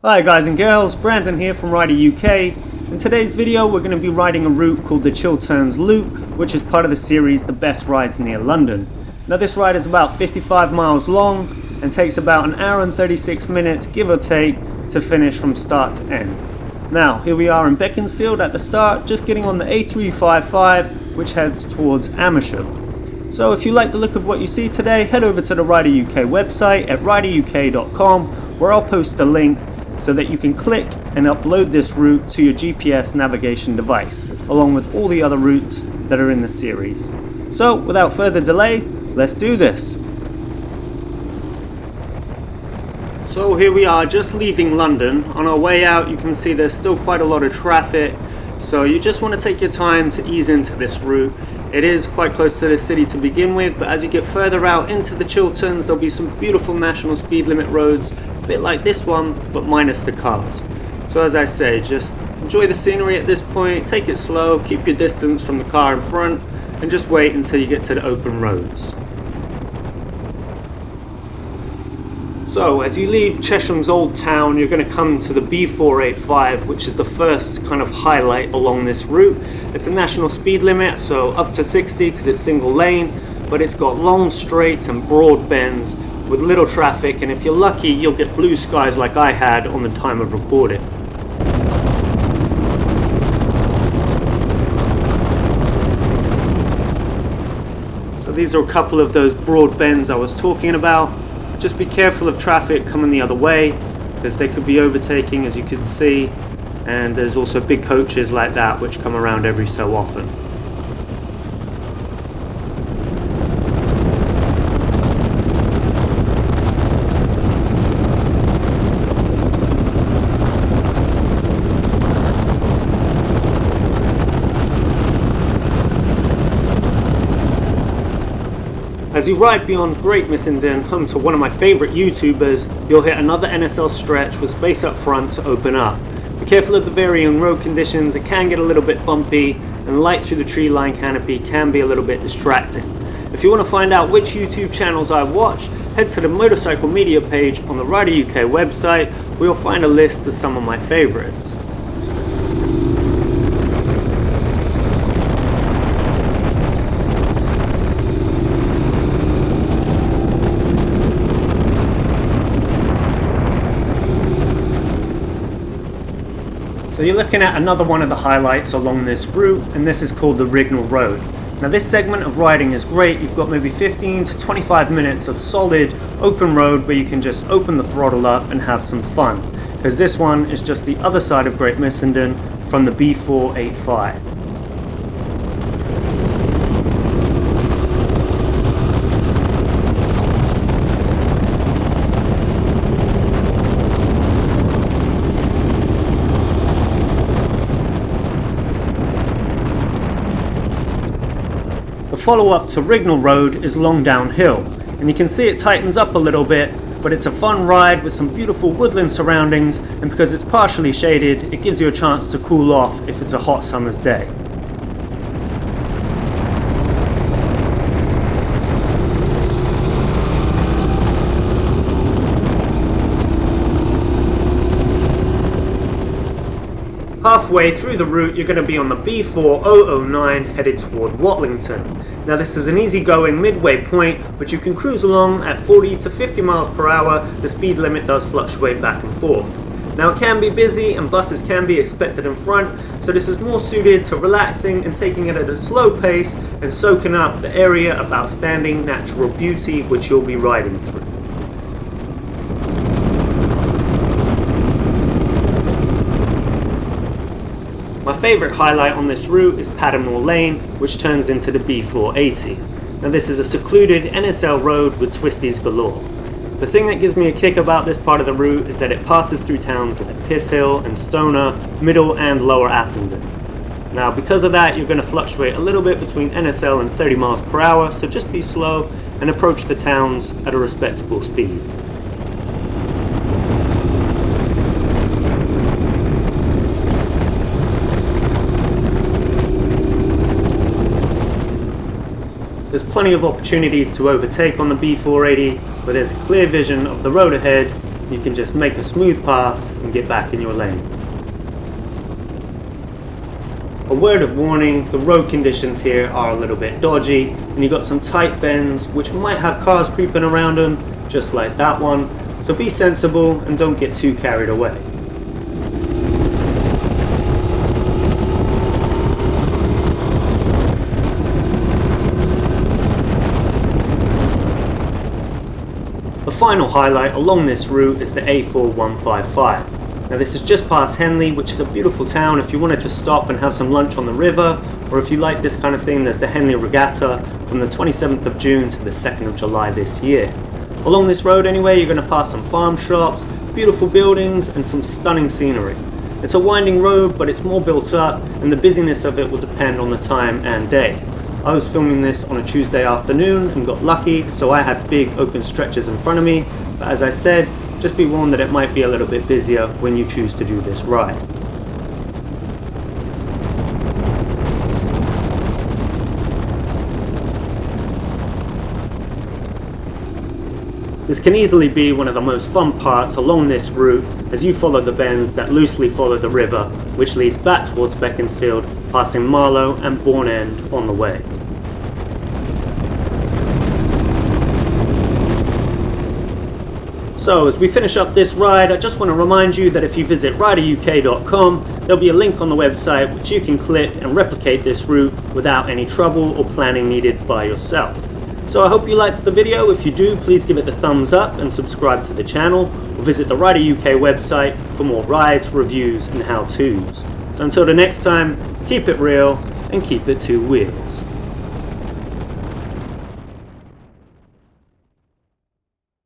Hi guys and girls, Brandon here from Rider UK. In today's video we're going to be riding a route called the Chilterns Loop, which is part of the series The Best Rides Near London. Now this ride is about 55 miles long and takes about an hour and 36 minutes, give or take, to finish from start to end. Now here we are in Beaconsfield at the start, just getting on the A355 which heads towards Amersham. So if you like the look of what you see today, head over to the Rider UK website at rideruk.com where I'll post a link so that you can click and upload this route to your GPS navigation device, along with all the other routes that are in the series. So, without further delay, let's do this. So here we are, just leaving London. On our way out, you can see there's still quite a lot of traffic, so you just want to take your time to ease into this route. It is quite close to the city to begin with, but as you get further out into the Chilterns, there'll be some beautiful national speed limit roads, a bit like this one, but minus the cars. So as I say, just enjoy the scenery at this point, take it slow, keep your distance from the car in front, and just wait until you get to the open roads. So as you leave Chesham's Old Town, you're going to come to the B485, which is the first kind of highlight along this route. It's a national speed limit, so up to 60 because it's single lane, but it's got long straights and broad bends with little traffic, and if you're lucky you'll get blue skies like I had on the time of recording. So these are a couple of those broad bends I was talking about. Just be careful of traffic coming the other way, because they could be overtaking, as you can see, and there's also big coaches like that which come around every so often. As you ride beyond Great Missenden, home to one of my favourite YouTubers, you'll hit another NSL stretch with space up front to open up. Be careful of the varying road conditions, it can get a little bit bumpy, and light through the tree line canopy can be a little bit distracting. If you want to find out which YouTube channels I watch, head to the Motorcycle Media page on the Rider UK website, where you'll find a list of some of my favourites. So you're looking at another one of the highlights along this route, and this is called the Rignall Road. Now this segment of riding is great. You've got maybe 15 to 25 minutes of solid open road where you can just open the throttle up and have some fun, because this one is just the other side of Great Missenden from the B485. The follow-up to Rignall Road is long downhill, and you can see it tightens up a little bit, but it's a fun ride with some beautiful woodland surroundings, and because it's partially shaded, it gives you a chance to cool off if it's a hot summer's day. Halfway through the route, you're going to be on the B4009 headed toward Watlington. Now this is an easygoing midway point, which you can cruise along at 40 to 50 miles per hour. The speed limit does fluctuate back and forth. Now it can be busy and buses can be expected in front, so this is more suited to relaxing and taking it at a slow pace and soaking up the area of outstanding natural beauty which you'll be riding through. My favourite highlight on this route is Patemore Lane, which turns into the B480. Now this is a secluded NSL road with twisties galore. The thing that gives me a kick about this part of the route is that it passes through towns like Piss Hill and Stoner, Middle and Lower Assendon. Now because of that, you're going to fluctuate a little bit between NSL and 30 miles per hour, so just be slow and approach the towns at a respectable speed. There's plenty of opportunities to overtake on the B480, where there's a clear vision of the road ahead you can just make a smooth pass and get back in your lane. A word of warning, the road conditions here are a little bit dodgy, and you've got some tight bends which might have cars creeping around them, just like that one, so be sensible and don't get too carried away. The final highlight along this route is the A4155. Now this is just past Henley, which is a beautiful town if you wanted to stop and have some lunch on the river, or if you like this kind of thing, there's the Henley Regatta from the 27th of June to the 2nd of July this year. Along this road anyway, you're going to pass some farm shops, beautiful buildings and some stunning scenery. It's a winding road, but it's more built up, and the busyness of it will depend on the time and day. I was filming this on a Tuesday afternoon and got lucky, so I had big open stretches in front of me, but as I said, just be warned that it might be a little bit busier when you choose to do this ride. This can easily be one of the most fun parts along this route as you follow the bends that loosely follow the river, which leads back towards Beaconsfield, passing Marlow and Bourne End on the way. So as we finish up this ride, I just want to remind you that if you visit rideruk.com, there'll be a link on the website which you can click and replicate this route without any trouble or planning needed by yourself. So I hope you liked the video. If you do, please give it the thumbs up and subscribe to the channel, or visit the Rider UK website for more rides, reviews and how-tos. So until the next time, keep it real and keep it two wheels.